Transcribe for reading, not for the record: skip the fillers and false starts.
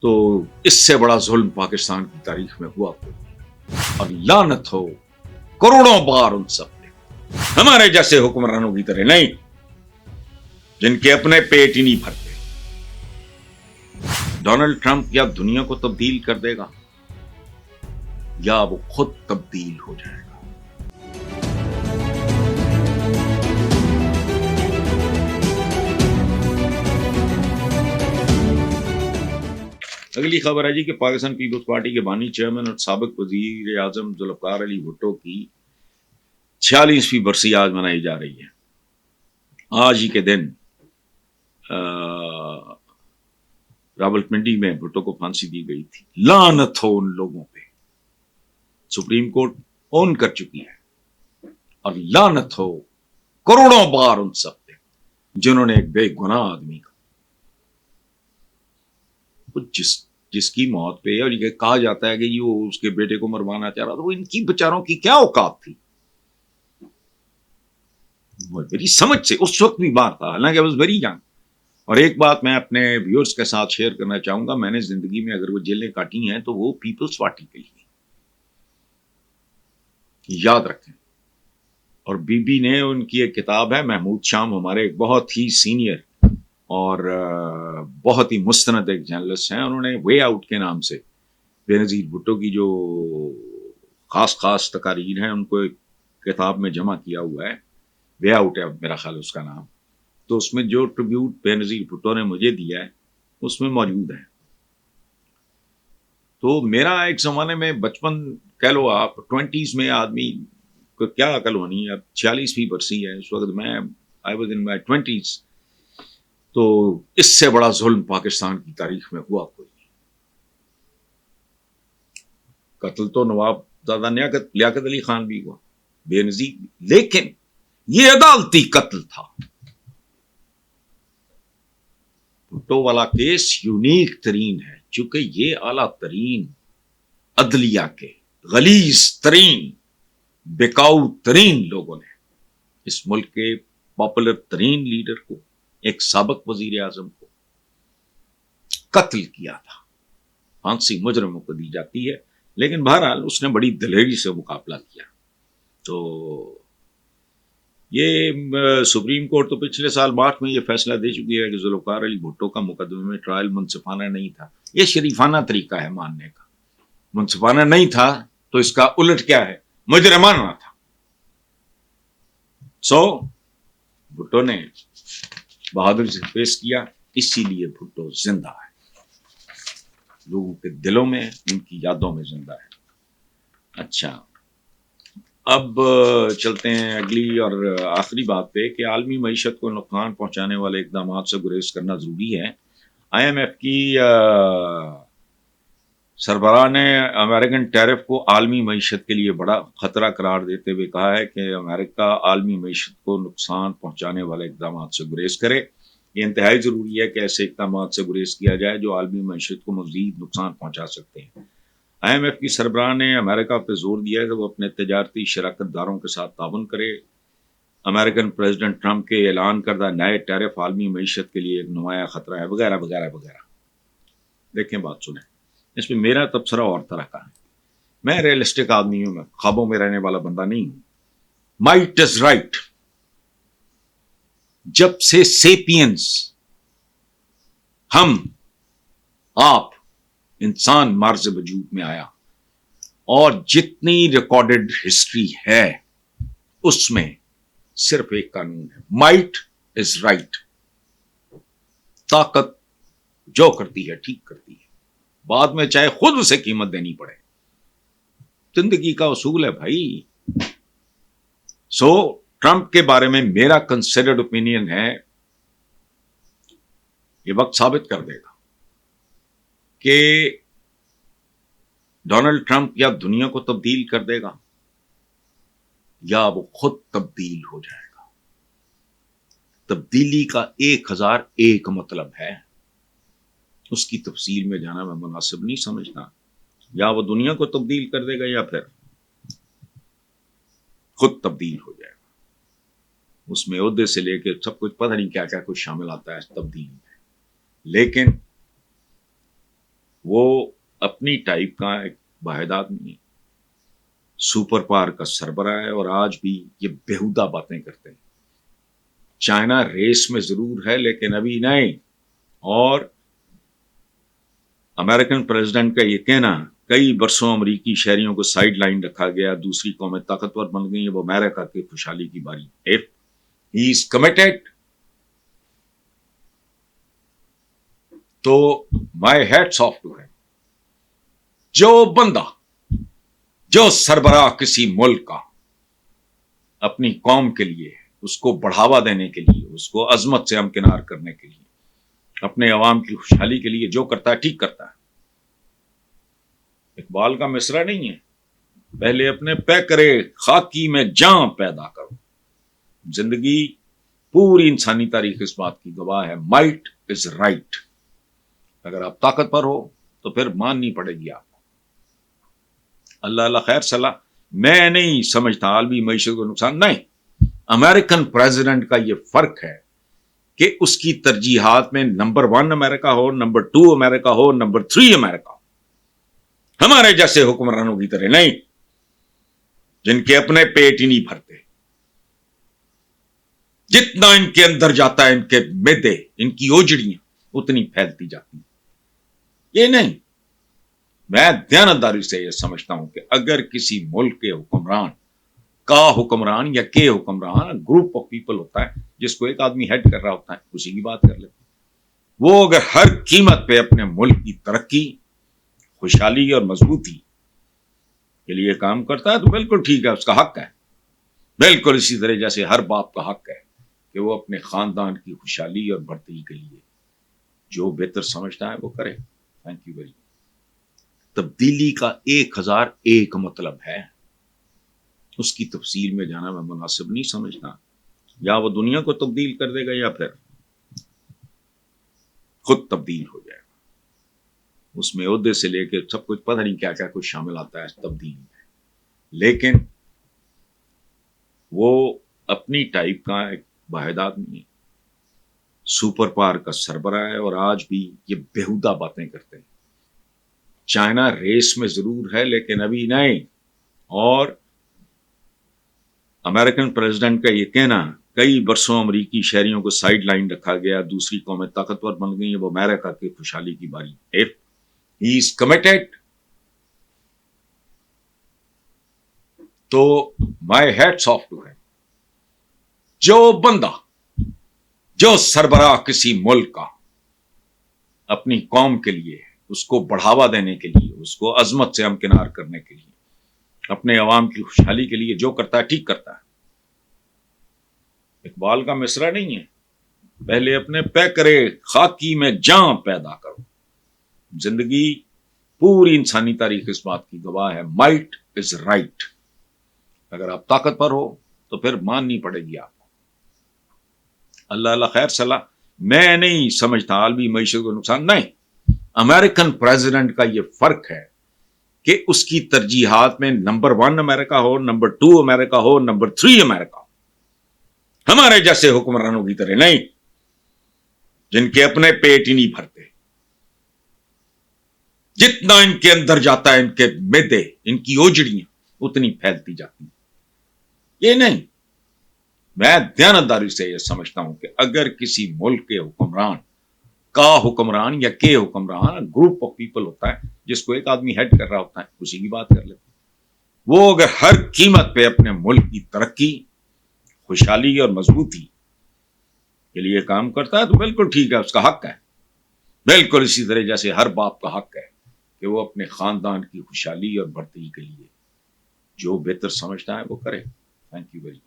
تو اس سے بڑا ظلم پاکستان کی تاریخ میں ہوا اور لعنت ہو کروڑوں بار ان سب پہ، ہمارے جیسے حکمرانوں کی طرح نہیں جن کے اپنے پیٹ ہی نہیں بھرتے۔ ڈونلڈ ٹرمپ یا دنیا کو تبدیل کر دے گا یا وہ خود تبدیل ہو جائے گا۔ اگلی خبر ہے جی کہ پاکستان پیپلز پارٹی کے بانی چیئرمین اور سابق وزیر اعظم ذوالفقار علی بھٹو کی 46ویں برسی آج منائی جا رہی ہے۔ آج ہی کے دن راولپنڈی میں بھٹو کو پھانسی دی گئی تھی۔ لعنت ہو ان لوگوں پہ، سپریم کورٹ اون کر چکی ہے، اور لعنت ہو کروڑوں بار ان سب پہ جنہوں نے ایک بے گناہ آدمی کا جس کی موت پہ، اور یہ کہا جاتا ہے کہ یہ وہ اس کے بیٹے کو مروانا چاہ رہا تھا، وہ ان کی بچاروں کی کیا اوقات تھی؟ میری سمجھ سے اس وقت بھی بات تھا، حالانکہ واز ویری ینگ۔ اور ایک بات میں اپنے ویورز کے ساتھ شیئر کرنا چاہوں گا، میں نے زندگی میں اگر وہ جیلیں کاٹی ہیں تو وہ پیپلز پارٹی کے لیے، یاد رکھیں۔ اور بی بی نے، ان کی ایک کتاب ہے، محمود شام ہمارے ایک بہت ہی سینئر اور بہت ہی مستند ایک جرنلسٹ ہیں، انہوں نے وے آؤٹ کے نام سے بے نظیر بھٹو کی جو خاص تقاریر ہیں ان کو ایک کتاب میں جمع کیا ہوا ہے، وے آؤٹ ہے میرا خیال اس کا نام۔ تو اس میں جو ٹریبیوٹ بے نظیر بھٹو نے مجھے دیا ہے اس میں موجود ہے۔ تو میرا ایک زمانے میں بچپن کہہ لو آپ، 20s میں آدمی کو کیا عقل ہونی ہے، اب 46ویں برسی ہے، اس وقت میں I was in my 20s، تو اس سے بڑا ظلم پاکستان کی تاریخ میں ہوا کوئی نہیں۔ قتل تو نواب زادہ لیاقت علی خان بھی ہوا، بے نظیر بھی، لیکن یہ عدالتی قتل تھا۔ بھٹو والا کیس یونیک ترین ہے، چونکہ یہ اعلیٰ ترین عدلیہ کے غلیظ ترین بکاؤ ترین لوگوں نے اس ملک کے پاپولر ترین لیڈر کو، ایک سابق وزیر اعظم کو قتل کیا تھا۔ پھانسی مجرموں کو دی جاتی ہے، لیکن بہرحال اس نے بڑی دلیری سے مقابلہ کیا۔ تو یہ سپریم کورٹ تو پچھلے سال مارچ میں یہ فیصلہ دے چکی ہے کہ ذوالفقار علی بھٹو کا مقدمے میں ٹرائل منصفانہ نہیں تھا۔ یہ شریفانہ طریقہ ہے ماننے کا، منصفانہ نہیں تھا تو اس کا الٹ کیا ہے، مجرمانہ تھا۔ بھٹو نے بہادری سے فیس کیا، اسی لیے بھٹو زندہ ہے، لوگوں کے دلوں میں، ان کی یادوں میں زندہ ہے۔ اچھا، اب چلتے ہیں اگلی اور آخری بات پہ کہ عالمی معیشت کو نقصان پہنچانے والے اقدامات سے گریز کرنا ضروری ہے۔ IMF کی سربراہ نے امریکن ٹیرف کو عالمی معیشت کے لیے بڑا خطرہ قرار دیتے ہوئے کہا ہے کہ امریکہ عالمی معیشت کو نقصان پہنچانے والے اقدامات سے گریز کرے۔ یہ انتہائی ضروری ہے کہ ایسے اقدامات سے گریز کیا جائے جو عالمی معیشت کو مزید نقصان پہنچا سکتے ہیں۔ IMF کی سربراہ نے امریکہ پہ زور دیا ہے کہ وہ اپنے تجارتی شراکت داروں کے ساتھ تعاون کرے۔ امریکن پریزیڈنٹ ٹرمپ کے اعلان کردہ نئے ٹیرف عالمی معیشت کے لیے ایک نمایاں خطرہ ہے، وغیرہ وغیرہ وغیرہ۔ دیکھیں، بات سنیں، اس میں میرا تبصرہ اور طرح کا ہے۔ میں ریئلسٹک آدمی ہوں، میں خوابوں میں رہنے والا بندہ نہیں ہوں۔ Might is right. جب سے سیپینس، ہم، آپ، انسان مارز وجود میں آیا، اور جتنی ریکارڈڈ ہسٹری ہے اس میں صرف ایک قانون ہے، مائٹ از رائٹ۔ طاقت جو کرتی ہے ٹھیک کرتی ہے، بعد میں چاہے خود اسے قیمت دینی پڑے۔ زندگی کا اصول ہے بھائی۔ ٹرمپ کے بارے میں میرا کنسیڈرڈ اوپینین ہے، یہ وقت ثابت کر دے گا کہ ڈونلڈ ٹرمپ یا دنیا کو تبدیل کر دے گا یا وہ خود تبدیل ہو جائے گا۔ تبدیلی کا 1001 مطلب ہے، اس کی تفصیل میں جانا میں مناسب نہیں سمجھتا۔ یا وہ دنیا کو تبدیل کر دے گا یا پھر خود تبدیل ہو جائے گا۔ اس میں عہدے سے لے کے سب کچھ، پتہ نہیں کیا کیا کچھ شامل آتا ہے اس تبدیلی میں۔ لیکن وہ اپنی ٹائپ کا ایک واحد آدمی ہے، سپر پاور کا سربراہ ہے، اور آج بھی یہ بیہودہ باتیں کرتے ہیں۔ چائنا ریس میں ضرور ہے لیکن ابھی نہیں، اور امریکن پریزیڈنٹ کا یہ کہنا کئی برسوں امریکی شہریوں کو سائیڈ لائن رکھا گیا، دوسری قومیں طاقتور بن گئی ہیں، وہ امریکہ کی خوشحالی کی باری۔ If he is committed تو my hats off to him۔ جو بندہ، جو سربراہ کسی ملک کا اپنی قوم کے لیے، اس کو بڑھاوا دینے کے لیے، اس کو عظمت سے ہمکنار کرنے کے لیے، اپنے عوام کی خوشحالی کے لیے جو کرتا ہے ٹھیک کرتا ہے۔ اقبال کا مصرع نہیں ہے، پہلے اپنے پے کرے خاکی میں جاں پیدا کرو۔ زندگی، پوری انسانی تاریخ اس بات کی گواہ ہے، مائٹ از رائٹ۔ اگر آپ طاقتور ہو تو پھر ماننی پڑے گی آپ کو۔ اللہ اللہ خیر صلاح۔ میں نہیں سمجھتا عالمی معیشت کو نقصان، نہیں، امریکن پریزیڈنٹ کا یہ فرق ہے کہ اس کی ترجیحات میں نمبر 1 امریکہ ہو، نمبر 2 امریکہ ہو، نمبر 3 امریکہ ہو۔ ہمارے جیسے حکمرانوں کی طرح نہیں، جن کے اپنے پیٹ ہی نہیں بھرتے، جتنا ان کے اندر جاتا ہے ان کے معدے، ان کی اوجڑیاں اتنی پھیلتی جاتی ہیں۔ یہ نہیں، میں دیانتداری سے یہ سمجھتا ہوں کہ اگر کسی ملک کے حکمران کا حکمران یا کے حکمران، گروپ آف پیپل ہوتا ہے جس کو ایک آدمی ہیڈ کر رہا ہوتا ہے، اسی کی بات کر لیتے ہیں، وہ اگر ہر قیمت پہ اپنے ملک کی ترقی، خوشحالی اور مضبوطی کے لیے کام کرتا ہے تو بالکل ٹھیک ہے، اس کا حق ہے۔ بالکل اسی طرح جیسے ہر باپ کا حق ہے کہ وہ اپنے خاندان کی خوشحالی اور بڑھتی کے لیے جو بہتر سمجھتا ہے وہ کرے۔ Thank you very much. تبدیلی کا 1001 مطلب ہے، اس کی تفصیل میں جانا میں مناسب نہیں سمجھتا۔ یا وہ دنیا کو تبدیل کر دے گا یا پھر خود تبدیل ہو جائے گا۔ اس میں عہدے سے لے کے سب کچھ، پتہ نہیں کیا کیا کچھ شامل آتا ہے اس تبدیلی میں، لیکن وہ اپنی ٹائپ کا ایک واحد آدمی ہے، سپر پاور کا سربراہ ہے، اور آج بھی یہ بیہودہ باتیں کرتے ہیں۔ چائنا ریس میں ضرور ہے لیکن ابھی نہیں، اور امریکن پریزیڈنٹ کا یہ کہنا کئی برسوں امریکی شہریوں کو سائیڈ لائن رکھا گیا، دوسری قومیں طاقتور بن گئی ہیں، وہ امریکہ کی خوشحالی کی باری۔ If he is committed تو my hats off to him۔ جو بندہ، جو سربراہ کسی ملک کا اپنی قوم کے لیے، اس کو بڑھاوا دینے کے لیے، اس کو عظمت سے ہمکنار کرنے کے لیے، اپنے عوام کی خوشحالی کے لیے جو کرتا ہے ٹھیک کرتا ہے۔ اقبال کا مصرع نہیں ہے، پہلے اپنے پے کرے خاکی میں جاں پیدا کرو۔ زندگی، پوری انسانی تاریخ اس بات کی گواہ ہے، مائٹ از رائٹ۔ اگر آپ طاقتور ہو تو پھر ماننی پڑے گی آپ کو۔ اللہ اللہ خیر صلاح۔ میں نہیں سمجھتا عالمی معیشت کو نقصان، نہیں، امریکن پریزیڈنٹ کا یہ فرق ہے کہ اس کی ترجیحات میں نمبر 1 امریکہ ہو، نمبر 2 امریکہ ہو، نمبر 3 امریکہ ہو۔ ہمارے جیسے حکمرانوں کی طرح نہیں، جن کے اپنے پیٹ ہی نہیں بھرتے، جتنا ان کے اندر جاتا ہے ان کے معدے، ان کی اوجڑیاں اتنی پھیلتی جاتی ہیں۔ یہ نہیں، میں دیانتداری سے یہ سمجھتا ہوں کہ اگر کسی ملک کے حکمران کا حکمران یا کے حکمران، گروپ آف پیپل ہوتا ہے جس کو ایک آدمی ہیڈ کر رہا ہوتا ہے، اسی کی بات کر لیتے ہیں، وہ اگر ہر قیمت پہ اپنے ملک کی ترقی، خوشحالی اور مضبوطی کے لیے کام کرتا ہے تو بالکل ٹھیک ہے، اس کا حق ہے۔ بالکل اسی طرح جیسے ہر باپ کا حق ہے کہ وہ اپنے خاندان کی خوشحالی اور بڑھتی کے لیے جو بہتر سمجھتا ہے وہ کرے۔ Thank you very much.